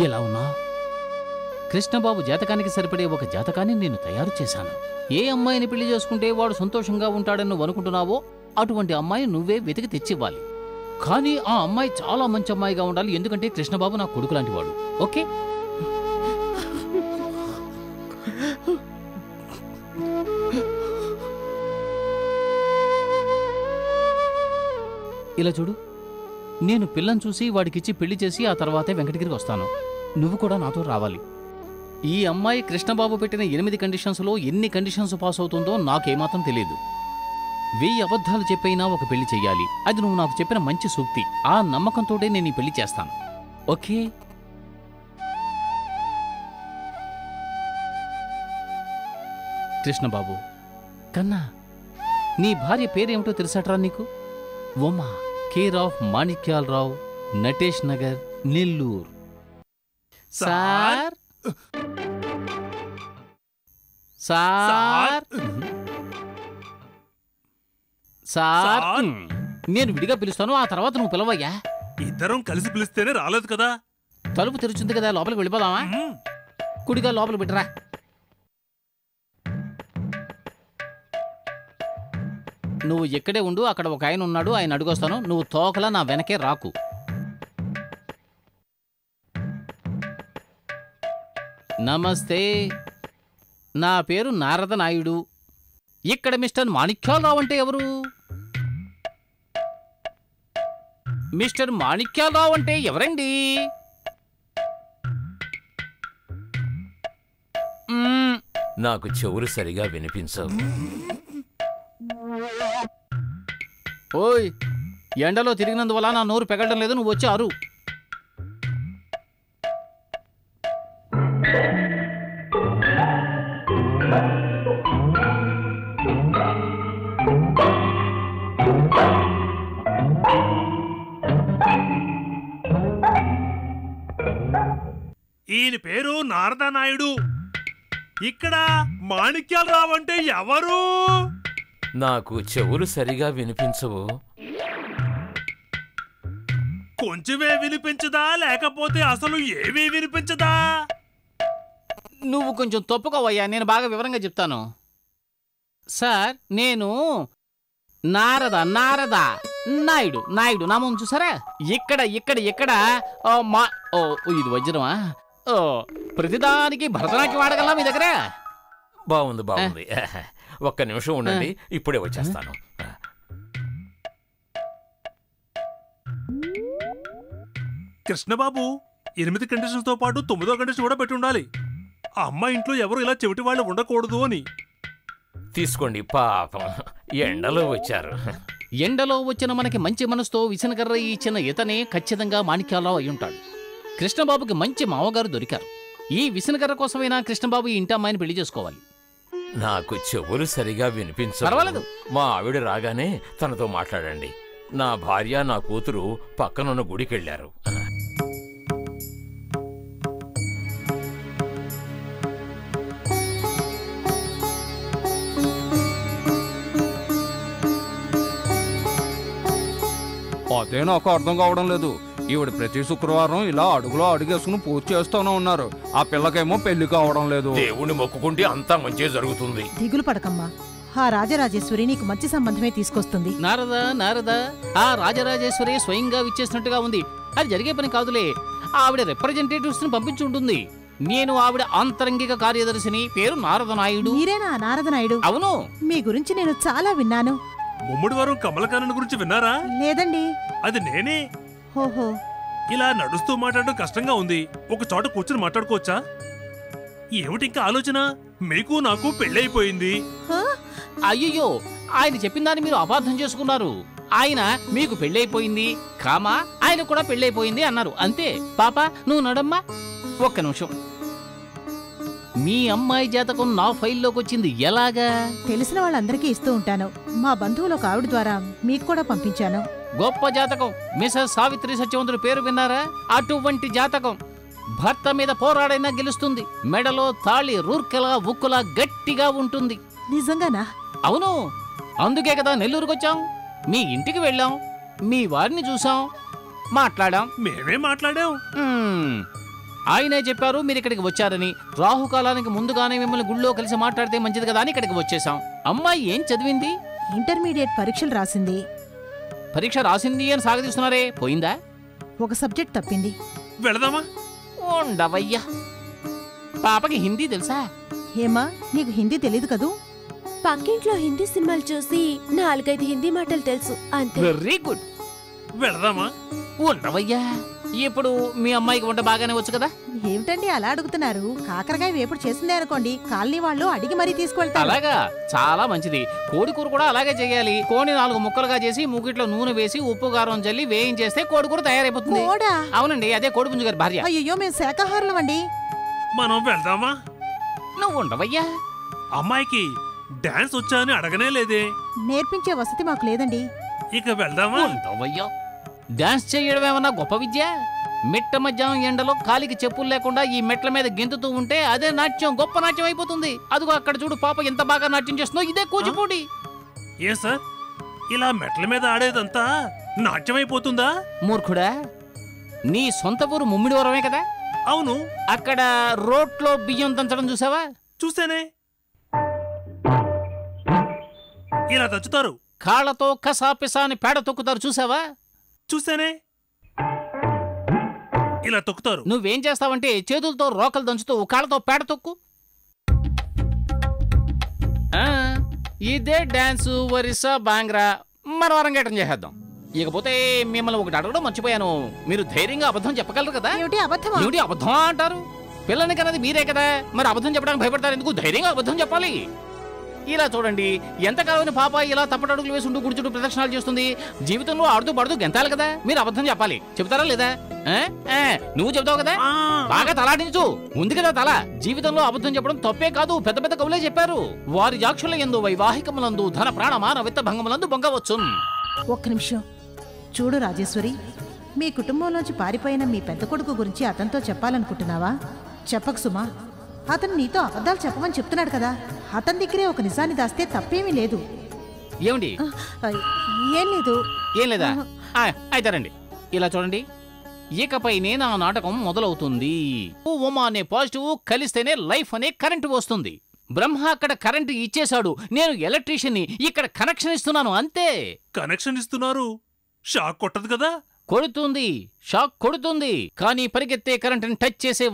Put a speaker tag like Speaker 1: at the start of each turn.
Speaker 1: ఎలా ఉన్నావు? కృష్ణబాబు జాతకానికి సరిపడే ఒక జాతకాన్ని నేను తయారు చేశాను. ఏ అమ్మాయిని పెళ్లి చేసుకుంటే వాడు సంతోషంగా ఉంటాడని నువ్వు అనుకుంటున్నావో అటువంటి అమ్మాయిని నువ్వే వెతికి తెచ్చివ్వాలి. కానీ ఆ అమ్మాయి చాలా మంచి అమ్మాయిగా ఉండాలి, ఎందుకంటే కృష్ణబాబు నా కొడుకు లాంటి వాడు. ఓకే? ఇలా చూడు, నేను పిల్లని చూసి వాడికిచ్చి పెళ్లి చేసి ఆ తర్వాతే వెంకటగిరికి వస్తాను. నువ్వు కూడా నాతో రావాలి. ఈ అమ్మాయి కృష్ణబాబు పెట్టిన 8 కండిషన్స్లో ఎన్ని కండిషన్స్ పాస్ అవుతుందో నాకేమాత్రం తెలియదు. 1000 అబద్ధాలు చెప్పైనా ఒక పెళ్లి చెయ్యాలి. అది నువ్వు నాకు చెప్పిన మంచి సూక్తి. ఆ నమ్మకంతోటే నేను ఈ పెళ్లి చేస్తాను. ఓకే? కృష్ణబాబు కన్నా, నీ భార్య పేరేమిటో తెలుసట్రా నీకు? Uma, care of Manikyalarao, Natesh Nagar, Nellore. Sir sir sir నేను విడిగా పిలుస్తాను, ఆ తర్వాత నువ్వు పిలవయ్యా.
Speaker 2: ఇద్దరం కలిసి పిలిస్తేనే రాలేదు కదా.
Speaker 1: తలుపు తెరుచుంది కదా, లోపలికి వెళ్ళిపోదామా? కుడిగా లోపల పెట్టరా. నువ్వు ఎక్కడే ఉండు, అక్కడ ఒక ఆయన ఉన్నాడు, ఆయన అడుగొస్తాను. నువ్వు తోకలా నా వెనకే రాకు. నమస్తే, నా పేరు నారద నాయుడు. ఇక్కడ మిస్టర్ మాణిక్యాలరావు అంటే ఎవరు? మిస్టర్ మాణిక్యాలరావు అంటే ఎవరండి?
Speaker 3: నాకు చెవులు సరిగా వినిపించవు.
Speaker 1: ఓయ్, ఎండలో తిరిగినందువల్ల నా నోరు పెగలడం లేదు, నువ్వు వచ్చి అరు.
Speaker 2: ఈయన పేరు నారద నాయుడు. ఇక్కడ మాణిక్యాలరావు అంటే ఎవరు?
Speaker 3: నాకు చెవులు సరిగా వినిపించవు.
Speaker 2: కొంచెమే వినిపించదా, లేకపోతే అసలు ఏమీ వినిపించదా?
Speaker 1: నువ్వు కొంచెం తప్పుకోవయ్యా, నేను బాగా వివరంగా చెప్తాను. సార్, నేను నారద నాయుడు నామం చూసారా? ఇక్కడ ఇక్కడ ఇక్కడ మా ఇది వజ్రమా? ప్రతిదానికి భరతనాట్యం వాడగలనా మీ దగ్గర?
Speaker 3: బాగుంది. ఒక్క నిమిషం ఉండండి, ఇప్పుడే వచ్చేస్తాను.
Speaker 2: కృష్ణబాబు 8 కండిషన్స్ తో పాటు 9వ కండిషన్ కూడా పెట్టి ఉండాలి. ఆ అమ్మాయి ఇంట్లో ఎవరు ఇలా చెవిటి వాళ్ళు ఉండకూడదు అని.
Speaker 3: తీసుకోండి, పాపం ఎండలో వచ్చారు.
Speaker 1: ఎండలో వచ్చిన మనకి మంచి మనసుతో విసనకర్ర ఇచ్చిన ఇతనే ఖచ్చితంగా మాణిక్యాలరావు అయి ఉంటాడు. కృష్ణబాబుకి మంచి మామగారు దొరికారు. ఈ విసనకర్ర కోసమైనా కృష్ణబాబు ఈ ఇంటి అమ్మాయిని పెళ్లి చేసుకోవాలి.
Speaker 3: నాకు చెవులు సరిగా వినిపించవు.
Speaker 1: పర్వాలేదు,
Speaker 3: మా ఆవిడ రాగానే తనతో మాట్లాడండి. నా భార్య, నా కూతురు పక్కనున్న గుడికెళ్లారు.
Speaker 4: అదే నాకు అర్థం కావడం లేదు. ఈవిడ ప్రతి శుక్రవారం ఇలా అడుగులో అడుగేసుకుని పూజ చేస్తూనే ఉన్నారు. ఆ పిల్లకేమో పెళ్లి కావడం లేదు.
Speaker 3: దేవుణ్ణి మొక్కుకుంటే అంతా మంచి జరుగుతుంది.
Speaker 5: దిగులు పడకమ్మా, ఆ రాజరాజేశ్వరి నీకు మంచి సంబంధమే తీసుకొస్తుంది.
Speaker 1: నారద ఆ రాజరాజేశ్వరి స్వయంగా విచ్చేసినట్టుగా ఉంది. అది జరిగే పని కాదులే. ఆవిడ రిప్రజెంటేటివ్స్ ని పంపించి ఉంటుంది. నేను ఆవిడ ఆంతరంగిక కార్యదర్శిని. పేరు నారద నాయుడు.
Speaker 5: మీరేనా నారద నాయుడు?
Speaker 1: అవును.
Speaker 5: మీ గురించి నేను చాలా విన్నాను.
Speaker 2: ముమ్మడివారం కమలకానన్ గురించి విన్నారా?
Speaker 5: లేదండి.
Speaker 2: అది నేనే.
Speaker 5: ఓహో,
Speaker 2: ఇలా నడుస్తూ మాట్లాడడం కష్టంగా ఉంది. ఒక చోట కూర్చుని మాట్లాడుకోవచ్చా? ఏమిటి ఇంకా ఆలోచన? మీకు నాకు పెళ్ళైపోయింది.
Speaker 1: అయ్యో, ఆయన చెప్పిన దాన్ని మీరు అపార్థం చేసుకున్నారు. ఆయన మీకు పెళ్ళైపోయింది కామా, ఆయన కూడా పెళ్ళైపోయింది అన్నారు, అంతే. పాప, నువ్వు నడమ్మా. ఒక్క నిమిషం. మీ అమ్మాయి జాతకం నా ఫైల్లోకి వచ్చింది ఎలాగా?
Speaker 5: తెలిసిన వాళ్ళందరికీ ఇస్తూ ఉంటాను. మా బంధువులు ఒక ఆవిడ ద్వారా మీకు కూడా పంపించాను.
Speaker 1: గొప్ప జాతకం. మిసెస్ సావిత్రి సత్యవంతుడి పేరు విన్నారా? అటువంటి జాతకం. భర్త మీద పోరాడైనా గెలుస్తుంది. మెడలో తాళి రూర్కెలా ఉక్కులా గట్టిగా ఉంటుంది.
Speaker 5: నిజంగానా?
Speaker 1: అవును. అందుకే కదా నెల్లూరుకొచ్చాం. మీ ఇంటికి వెళ్ళాం, మీ వారిని చూసాం, మాట్లాడాం.
Speaker 2: మేమే మాట్లాడాం.
Speaker 1: ఆయనే చెప్పారు మీరు ఇక్కడికి వచ్చారని. రాహుకాలానికి ముందుగానే మిమ్మల్ని గుళ్ళో కలిసి మాట్లాడితే మంచిది కదా అని ఇక్కడికి వచ్చేసాం. అమ్మాయి ఏం చదివింది?
Speaker 5: ఇంటర్మీడియట్ పరీక్షలు రాసింది.
Speaker 1: పరీక్ష రాసింది అని సాగదీస్తున్నారే, పోయిందా?
Speaker 5: ఒక సబ్జెక్ట్ తప్పింది.
Speaker 2: వెళదామా?
Speaker 1: ఉండవయ్యా. పాపకి హిందీ తెలుసా?
Speaker 5: ఏమా నీకు హిందీ తెలీదు కదూ?
Speaker 6: పక్కింట్లో హిందీ సినిమాలు చూసి 4-5 హిందీ మాటలు తెలుసు అంతే.
Speaker 1: Very good.
Speaker 2: వెళదామా?
Speaker 1: ఉండవయ్యా. ఇప్పుడు మీ అమ్మాయికి వంట బాగానే వచ్చు కదా?
Speaker 5: ఏమిటండి అలా అడుగుతున్నారు? కాకరకాయ వేపుడు చేసిందే అనుకోండి, కాలనీ వాళ్ళు అడిగి మరీ తీసుకువెళ్తారు.
Speaker 1: అలాగా, చాలా మంచిది. కోడికూర కూడా అలాగే చేయాలి. కోడిని 4 ముక్కలుగా చేసి మూకిట్లో నూనె వేసి ఉప్పు కారం జల్లి వేయించేస్తే కోడికూర తయారైపోతుంది.
Speaker 5: కోడా?
Speaker 1: అవునండి, అదే కోడిపుంజు గారి భార్య.
Speaker 5: అయ్యో మేము శాకాహారులం అండి.
Speaker 2: మనం వెళ్దామా?
Speaker 1: నువ్వు ఉండవయ్యా.
Speaker 2: అమ్మాయికి డాన్స్ వచ్చా అని అడగనే లేదే.
Speaker 5: నేర్పించే వసతి మాకు లేదండి.
Speaker 2: ఇక వెళ్దామా?
Speaker 1: ఉండవయ్యా. డాన్స్ చేయడం ఏమన్నా గొప్ప విద్య? మిట్ట మధ్యాహ్నం ఎండలో కాలికి చెప్పులు లేకుండా ఈ మెట్ల మీద గెంతుతూ ఉంటే అదే నాట్యం, గొప్ప నాట్యం అయిపోతుంది. అదిగో అక్కడ చూడు పాప ఎంత బాగా నాట్యం చేస్తుందో, ఇదే కూచిపూడి.
Speaker 2: ఏ సార్, ఇలా మెట్ల మీద ఆడేదంతా నాట్యమైపోతుందా?
Speaker 1: మూర్ఖుడా, నీ సొంత ఊరు ముమ్మిడివరమే కదా?
Speaker 2: అవును,
Speaker 1: అక్కడ రోట్లో బియ్యం దంచడం చూసావా?
Speaker 2: చూసేనే. ఇలా దంచుతారు.
Speaker 1: కాళ్ళతో కసాపిసా అని పేడ తొక్కుతారు చూసావా?
Speaker 2: చూసేనే. ఇలా తొక్కుతారు.
Speaker 1: నువ్వేం చేస్తావంటే చేతులతో రోకలు దంచుతూ కాళ్ళతో పేడ తొక్కు. ఇదే డాన్సు, ఒరిస్సా, బాంగ్రా. మన అరంగేటం చేసేద్దాం. ఇకపోతే మిమ్మల్ని ఒకటి అడగడం మర్చిపోయాను. మీరు ధైర్యంగా అబద్ధం చెప్పగలరు కదా?
Speaker 5: ఏమిటి అబద్ధమా?
Speaker 1: ఏమిటి అబద్ధం అంటారు? పిల్లని కన్నది మీరే కదా, మరి అబద్ధం చెప్పడానికి భయపడతారు ఎందుకు? ధైర్యంగా అబద్ధం చెప్పాలి. ఇలా చూడండి, ఎంతకాలం పాప ఇలా తప్పటడుగులు వేసి ఉంటూ గుడి చుట్టూ ప్రదక్షిణాలు చేస్తుంది. జీవితంలో ఆడుతూ పడుతూ గెంతాలి కదా. మీరు అబద్ధం చెప్పాలి. చెప్తారా లేదా? నువ్వు చెప్తావు కదా, బాగా తలాడించు. ఉంది కదా తల. జీవితంలో అబద్ధం చెప్పడం తప్పే కాదు. పెద్ద పెద్ద కవులే చెప్పారు. వారి జాక్షుల యందు వైవాహికములందు ధన ప్రాణ మాన విత్త భంగములందు బొంగవచ్చు.
Speaker 5: ఒక్క నిమిషం చూడు రాజేశ్వరి, మీ కుటుంబంలోంచి పారిపోయిన మీ పెద్ద కొడుకు గురించి అతనితో చెప్పాలనుకుంటున్నావా? చెప్పకు సుమా. అతను నీతో అబద్ధాలు చెప్పమని చెప్తున్నాడు కదా. అతని దగ్గరే ఒక నిజాన్ని దాస్తే తప్పేమీ లేదు.
Speaker 1: ఏమండి?
Speaker 5: ఏం లేదు.
Speaker 1: ఏం లేదా? అయితే రండి. ఇలా చూడండి, ఇకపైనే నా నాటకం మొదలవుతుంది. ఉమా అనే పాజిటివ్ కలిస్తేనే లైఫ్ అనే కరెంటు వస్తుంది. బ్రహ్మ అక్కడ కరెంటు ఇచ్చేశాడు, నేను ఎలక్ట్రీషియన్ని ఇక్కడ కనెక్షన్ ఇస్తున్నాను అంతే.
Speaker 2: కనెక్షన్ ఇస్తున్నారు, షాక్ కొట్టదు కదా?
Speaker 1: కొడుతుంది, షాక్ కొడుతుంది. కానీ పరిగెత్తే కరెంటుని టచ్ చేసే